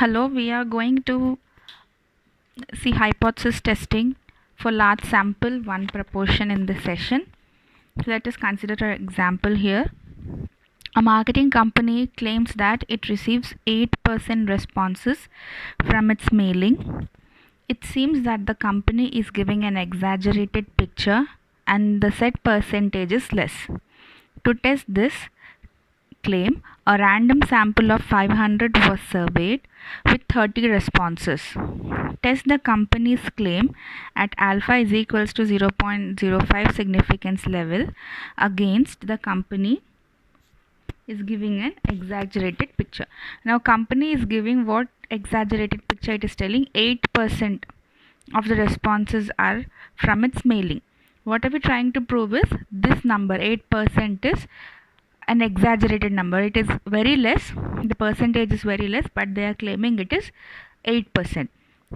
Hello, we are going to see hypothesis testing for large sample one proportion in this session. So let us consider an example here. A marketing company claims that it receives 8% responses from its mailing. It seems that the company is giving an exaggerated picture and the said percentage is less. To test this claim, a random sample of 500 was surveyed with 30 responses. Test the company's claim at alpha is equals to 0.05 significance level against the company is giving an exaggerated picture. Now company is giving what exaggerated picture it is telling 8% of the responses are from its mailing. What are we trying to prove is this number 8% is an exaggerated number. It is very less, the percentage is very less, but they are claiming it is 8%.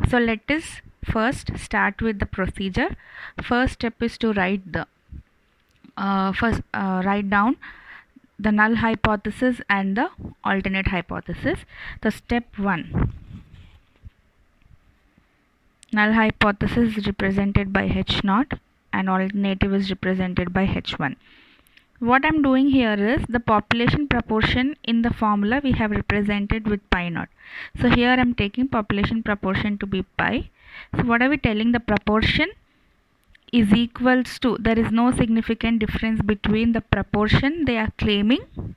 So let us first start with the procedure. First step is to write down the null hypothesis and the alternate hypothesis. So step 1, null hypothesis is represented by H0 and alternative is represented by H1. What I'm doing here is the population proportion in the formula we have represented with pi naught. So here I'm taking population proportion to be pi. So what are we telling? The proportion is equals to, there is no significant difference between the proportion they are claiming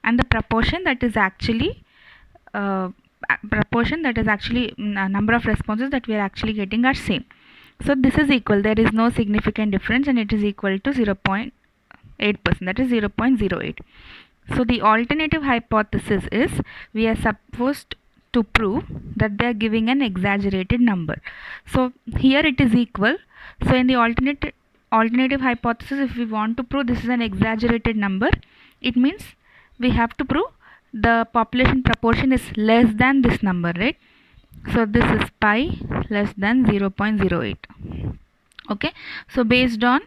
and the proportion that is actually number of responses that we are actually getting are same. So this is equal, there is no significant difference and it is equal to 0.8%, that is 0.08. So the alternative hypothesis is we are supposed to prove that they are giving an exaggerated number. So here it is equal. So in the alternative hypothesis, if we want to prove this is an exaggerated number, it means we have to prove the population proportion is less than this number, right? So this is pi less than 0.08. Okay, so based on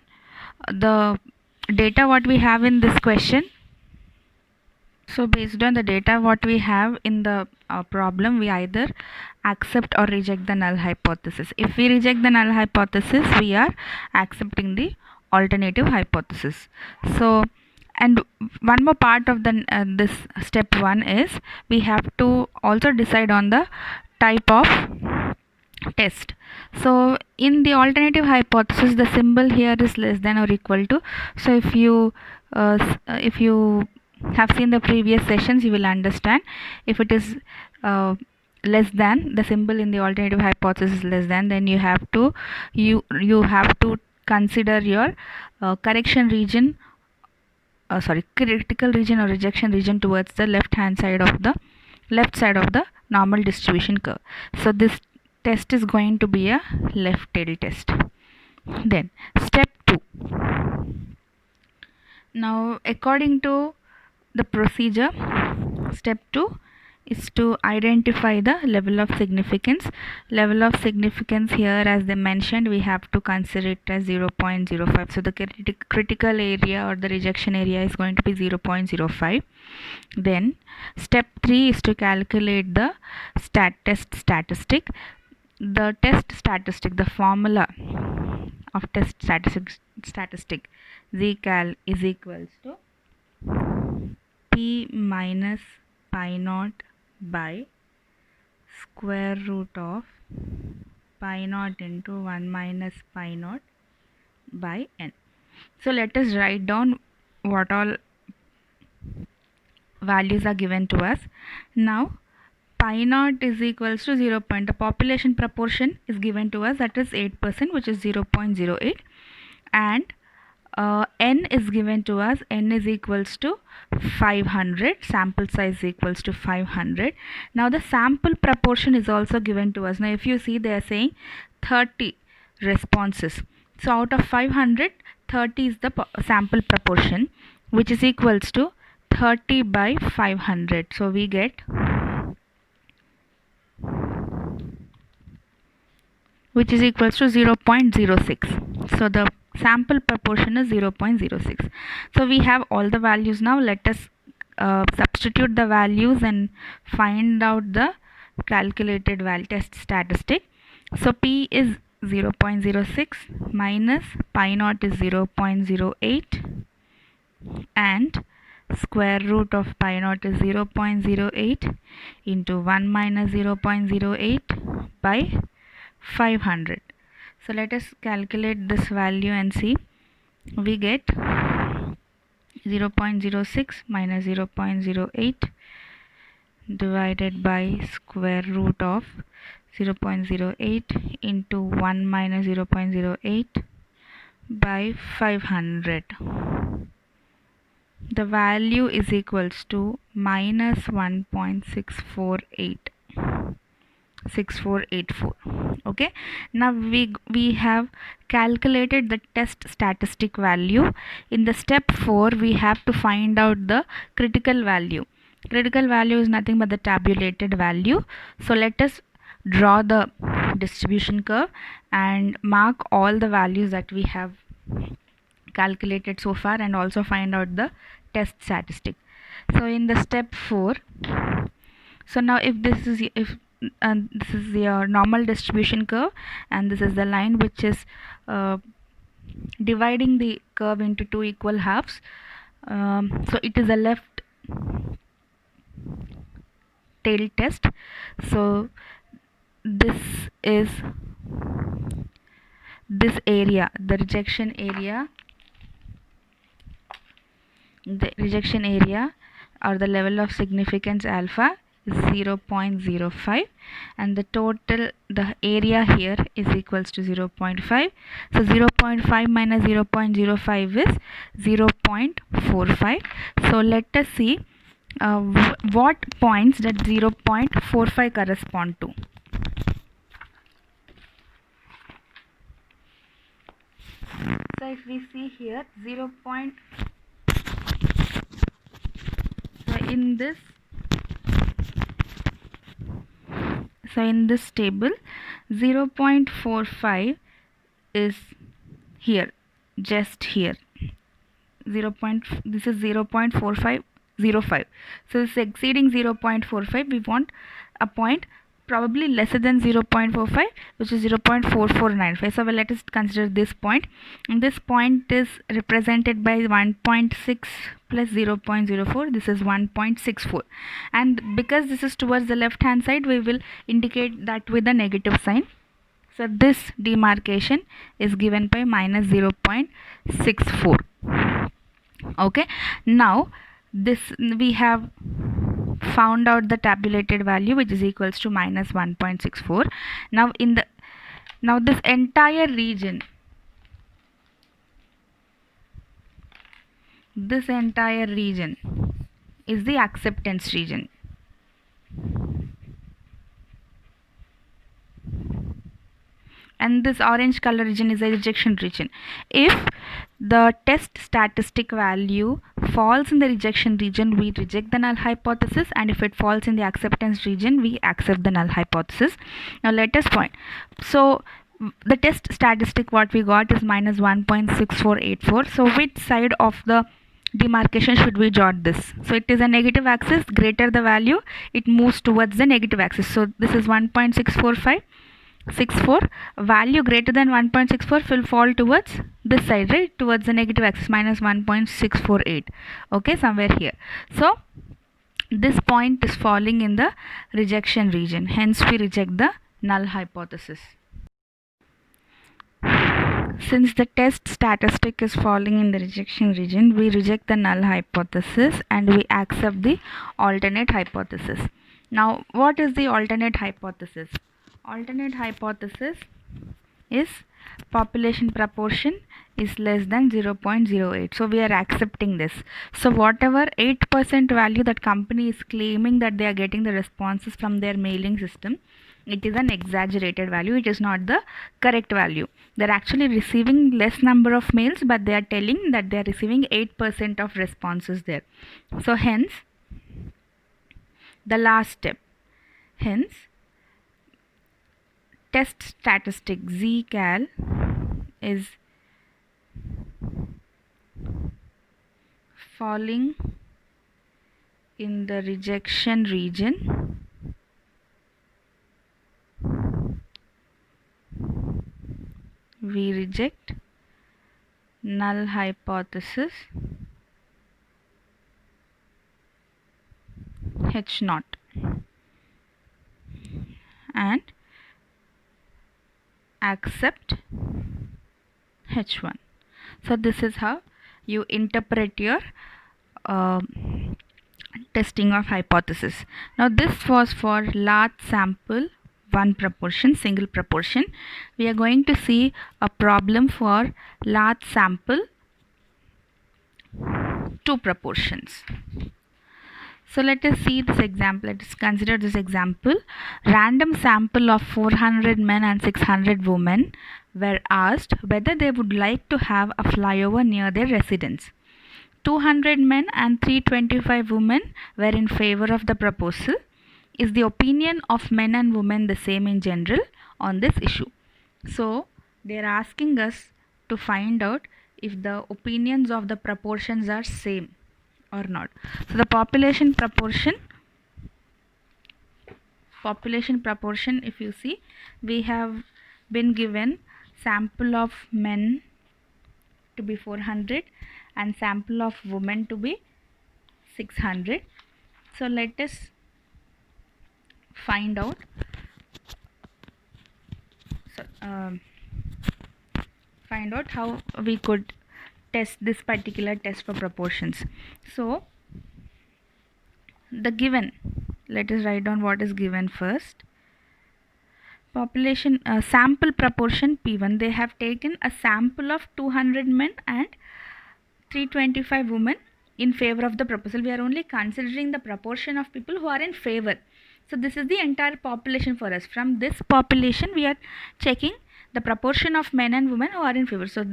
the data what we have in this question, so based on the data what we have in the problem, we either accept or reject the null hypothesis. If we reject the null hypothesis, we are accepting the alternative hypothesis. So, and one more part of the this step 1 is we have to also decide on the type of test. So in the alternative hypothesis, the symbol here is less than or equal to. So if you have seen the previous sessions, you will understand if it is less than, the symbol in the alternative hypothesis is less than, then you have to consider your correction region, critical region or rejection region towards the left side of the normal distribution curve. So this test is going to be a left tail test. Then step 2. Now according to the procedure, step 2 is to identify the level of significance. Level of significance here, as they mentioned, we have to consider it as 0.05. So the critical area or the rejection area is going to be 0.05. Then step 3 is to calculate the test statistic. The test statistic, the formula of test statistic zcal is equals to p minus pi naught by square root of pi naught into 1 minus pi naught by n. So let us write down what all values are given to us. Now pi naught is equals to 0. The population proportion is given to us, that is 8%, which is 0.08, and n is given to us, n is equals to 500, sample size equals to 500. Now the sample proportion is also given to us. Now if you see, they are saying 30 responses. So out of 500, 30 is the sample proportion, which is equals to 30 by 500. So we get, which is equals to 0.06. So the sample proportion is 0.06. So we have all the values. Now let us substitute the values and find out the calculated value test statistic. So P is 0.06 minus pi naught is 0.08 and square root of pi naught is 0.08 into 1 minus 0.08 by 500. So let us calculate this value and see. We get 0.06 minus 0.08 divided by square root of 0.08 into 1 minus 0.08 by 500. The value is equals to minus 1.648. Okay, now we have calculated the test statistic value. In the step 4 we have to find out the critical value. Critical value is nothing but the tabulated value. So let us draw the distribution curve and mark all the values that we have calculated so far and also find out the test statistic. So in the step 4, so now if this is your normal distribution curve and this is the line which is dividing the curve into two equal halves, so it is a left tail test. So this is this area, the rejection area or the level of significance alpha is 0.05 and the area here is equals to 0.5. So 0.5 minus 0.05 is 0.45. So let us see what points that 0.45 correspond to. So if we see here in this table 0.45 is here, just here. This is 0.4505. So this is exceeding 0.45. We want a point probably lesser than 0.45, which is 0.4495. So let us consider this point, and this point is represented by 1.6 plus 0.04. This is 1.64, and because this is towards the left hand side, we will indicate that with a negative sign. So this demarcation is given by minus 0.64. Okay, now this we have found out the tabulated value, which is equals to minus 1.64. Now this entire region, is the acceptance region. And this orange color region is a rejection region. If the test statistic value falls in the rejection region, we reject the null hypothesis, and if it falls in the acceptance region, we accept the null hypothesis. Now let us point. So the test statistic what we got is minus 1.6484. So which side of the demarcation should we jot this? So it is a negative axis. Greater the value, it moves towards the negative axis. So this is 1.645. 64. Value greater than 1.64 will fall towards this side, right, towards the negative axis, minus 1.648. okay, somewhere here. So this point is falling in the rejection region, hence we reject the null hypothesis. Since the test statistic is falling in the rejection region, we reject the null hypothesis and we accept the alternate hypothesis. Now what is the alternate hypothesis? Alternate hypothesis is population proportion is less than 0.08. So we are accepting this. So whatever 8% value that company is claiming that they are getting the responses from their mailing system, it is an exaggerated value. It is not the correct value. They are actually receiving less number of mails, but they are telling that they are receiving 8% of responses there. So hence the last step, hence test statistic zcal is falling in the rejection region we reject null hypothesis H naught and accept H1. So this is how you interpret your testing of hypothesis. Now this was for large sample one proportion, single proportion. We are going to see a problem for large sample two proportions. So let us see this example. Let us consider this example. Random sample of 400 men and 600 women were asked whether they would like to have a flyover near their residence. 200 men and 325 women were in favor of the proposal. Is the opinion of men and women the same in general on this issue? So they are asking us to find out if the opinions of the proportions are same or not. So the population proportion, if you see, we have been given sample of men to be 400 and sample of women to be 600. So let us find out how we could test this particular test for proportions. So the given, let us write down what is given first. Population sample proportion P1, they have taken a sample of 200 men and 325 women in favor of the proposal. We are only considering the proportion of people who are in favor. So this is the entire population for us. From this population we are checking the proportion of men and women who are in favor. So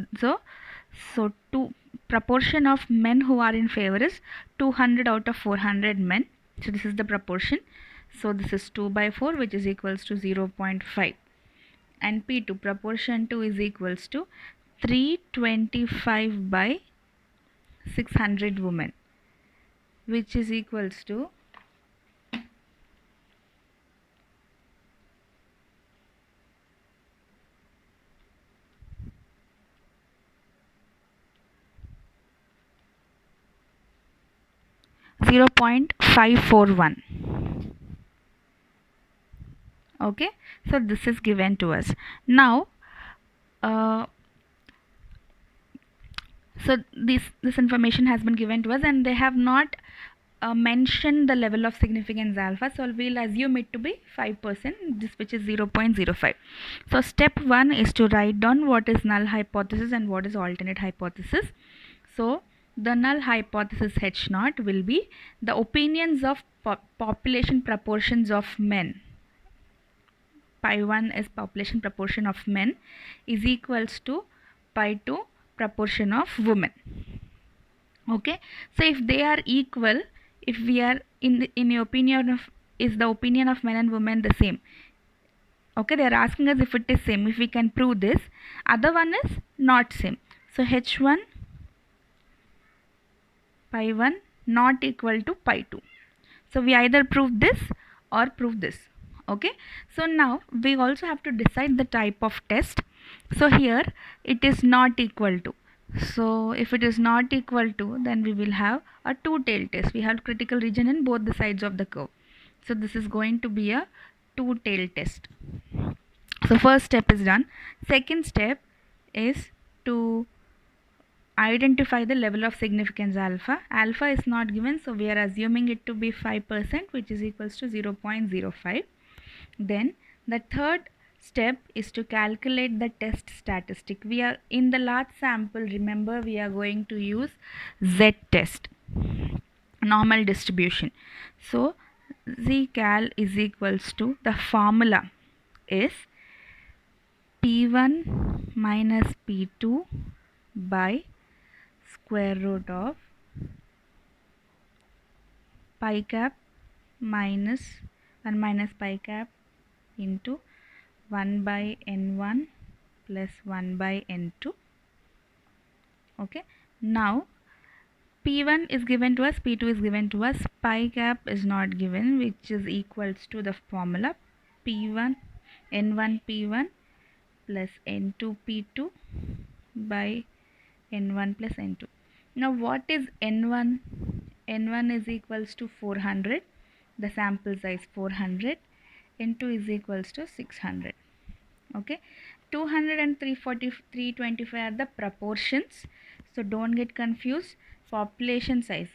proportion of men who are in favor is 200 out of 400 men. So this is the proportion. So this is 2 by 4, which is equals to 0.5. And P2, proportion 2 is equals to 325 by 600 women, which is equals to 0.541. Okay, so this is given to us. Now so this information has been given to us, and they have not mentioned the level of significance alpha, so we'll assume it to be 5%, this which is 0.05. So step 1 is to write down what is null hypothesis and what is alternate hypothesis. So the null hypothesis H naught will be the opinions of population proportions of men. Pi 1 is population proportion of men is equals to pi 2 proportion of women. Okay, so if they are equal, if we are in the opinion of, is the opinion of men and women the same? Okay, they are asking us if it is same, if we can prove this. Other one is not same. So H1 pi 1 not equal to pi 2. So we either prove this or prove this. Okay, so now we also have to decide the type of test. So here it is not equal to. So if it is not equal to, then we will have a two-tailed test. We have critical region in both the sides of the curve. So this is going to be a two-tailed test. So first step is done. Second step is to identify the level of significance alpha. Alpha is not given, so we are assuming it to be 5%, which is equals to 0.05. Then the third step is to calculate the test statistic. We are in the large sample, remember we are going to use Z test, normal distribution. So zcal is equals to, the formula is P1 minus P2 by square root of pi cap minus 1 minus pi cap into 1 by n1 plus 1 by n2. Okay, now P1 is given to us, P2 is given to us, pi cap is not given, which is equals to the formula P1 n1 P1 plus N2P2 by N1 plus N2. Now what is N1? N1 is equals to 400. The sample size 400. N2 is equals to 600. Okay, 200 and 340, 325 are the proportions, so don't get confused. Population size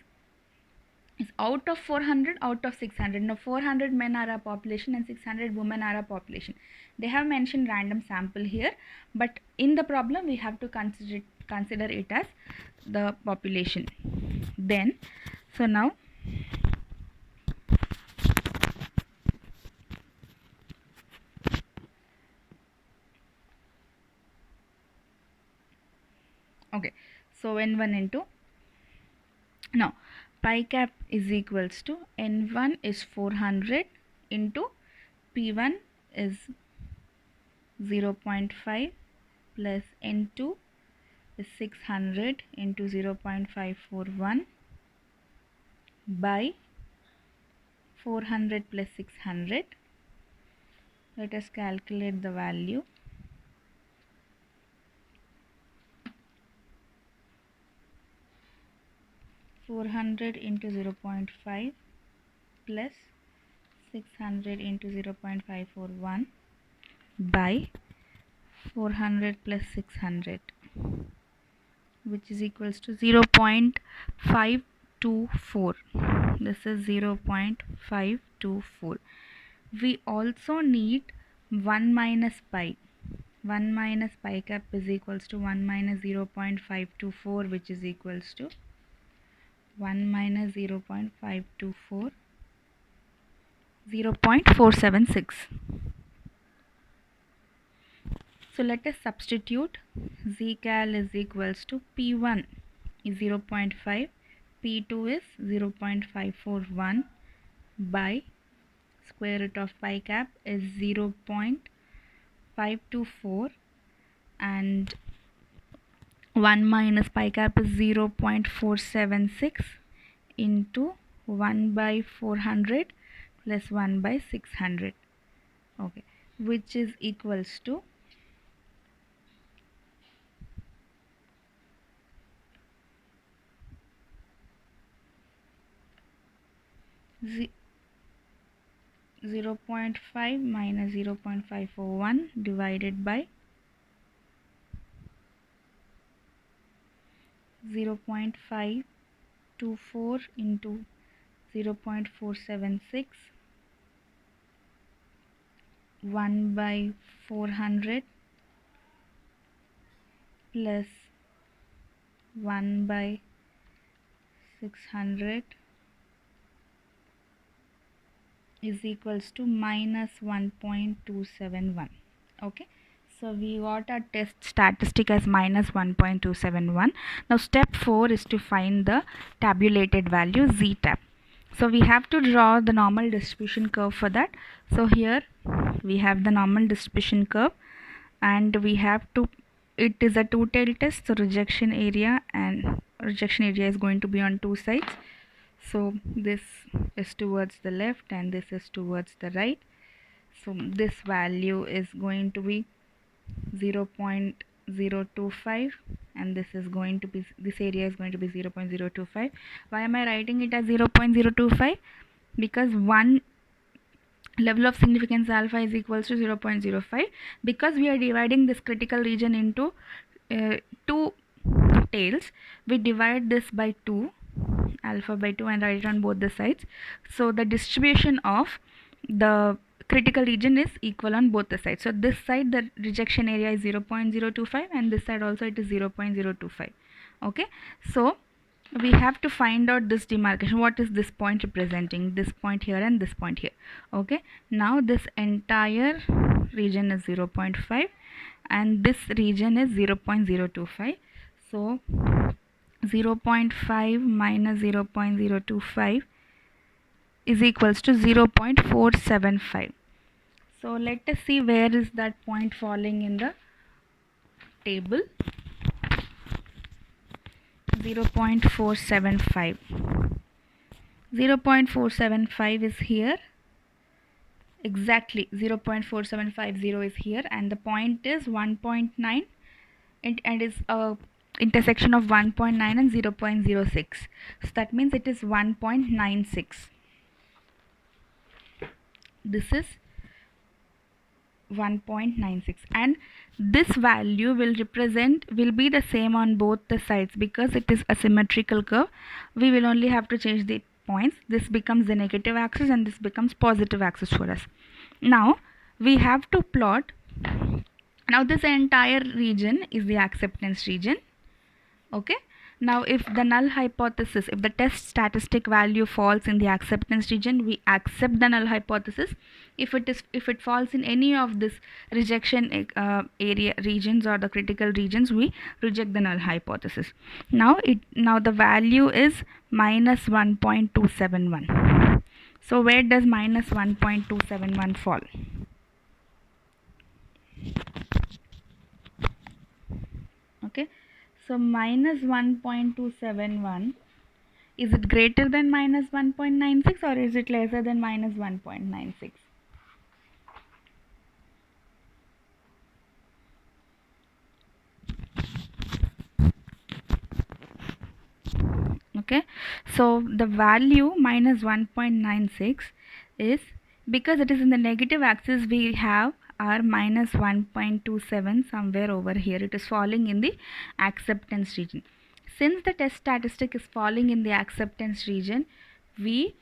is out of 400, out of 600. Now 400 men are a population and 600 women are a population. They have mentioned random sample here, but in the problem we have to consider it as the population. Then so now okay, so N1 N2. Now pi cap is equals to N1 is 400 into P1 is 0.5 plus N2 is 600 into 0.541 by 400 plus 600. Let us calculate the value. into 0.5 plus 600 into 0.541 by 400 plus 600, which is equals to 0.524. This is 0.524. We also need 1 minus pi. 1 minus pi cap is equals to 1 minus 0.524, which is equals to 1 minus 0.524, 0.476. So let us substitute. Zcal is equals to P1 is 0.5, P2 is 0.541 by square root of pi cap is 0.524 and 1 minus pi cap is 0.476 into 1 by 400 plus 1 by 600. Okay, which is equals to 0.5 minus 0.541 divided by 0.524 into 0.476, 1 by 400 plus 1 by 600 is equals to minus 1.271. Okay, so we got our test statistic as minus 1.271. Now step 4 is to find the tabulated value Z tab. So we have to draw the normal distribution curve for that. So here we have the normal distribution curve and we have to, it is a two-tailed test, so rejection area is going to be on two sides. So this is towards the left and this is towards the right. So this value is going to be 0.025 and this is going to be, this area is going to be 0.025. Why am I writing it as 0.025? Because one level of significance alpha is equals to 0.05, because we are dividing this critical region into two tails. We divide this by 2, alpha by 2, and write it on both the sides. So the distribution of the critical region is equal on both the sides. So this side the rejection area is 0.025 and this side also it is 0.025. Okay, so we have to find out this demarcation. What is this point representing? This point here and this point here. Okay, now this entire region is 0.5 and this region is 0.025. So 0.5 minus 0.025 is equals to 0.475. So let us see where is that point falling in the table. 0.475. 0.475 is here exactly 0.4750 is here, and the point is 1.9, and is a intersection of 1.9 and 0.06. So that means it is 1.96. This is 1.96, and this value will be the same on both the sides because it is a symmetrical curve. We will only have to change the points. This becomes the negative axis and this becomes positive axis for us. Now we have to plot. Now this entire region is the acceptance region. Okay, now if the null hypothesis, if the test statistic value falls in the acceptance region, we accept the null hypothesis. If it falls in any of this rejection area regions or the critical regions, we reject the null hypothesis. Now the value is minus 1.271. So where does minus 1.271 fall? Okay, so minus 1.271, is it greater than minus 1.96 or is it lesser than minus 1.96? Okay, so the value minus 1.96 is, because it is in the negative axis, we have our minus 1.27 somewhere over here. It is falling in the acceptance region. Since the test statistic is falling in the acceptance region, we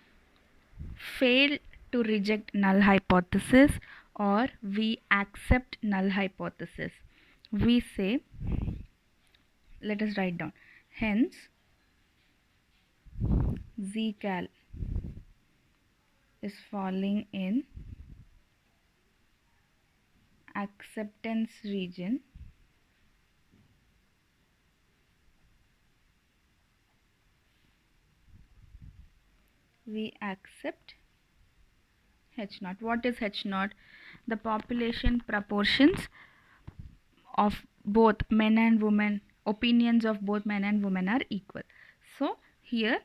fail to reject null hypothesis or we accept null hypothesis. We say, let us write down, hence zcal is falling in acceptance region, we accept H naught. What is H naught? The population proportions of both men and women, opinions of both men and women are equal. So here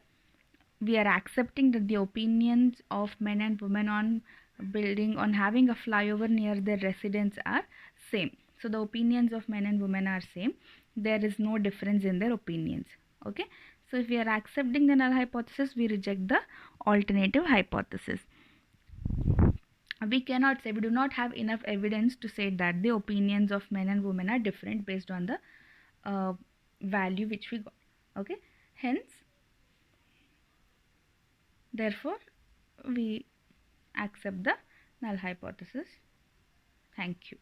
we are accepting that the opinions of men and women on building, on having a flyover near their residence are same. So the opinions of men and women are same. There is no difference in their opinions. Okay, so if we are accepting the null hypothesis, we reject the alternative hypothesis. We cannot say, we do not have enough evidence to say that the opinions of men and women are different based on the value which we got. Okay, hence therefore we accept the null hypothesis. Thank you.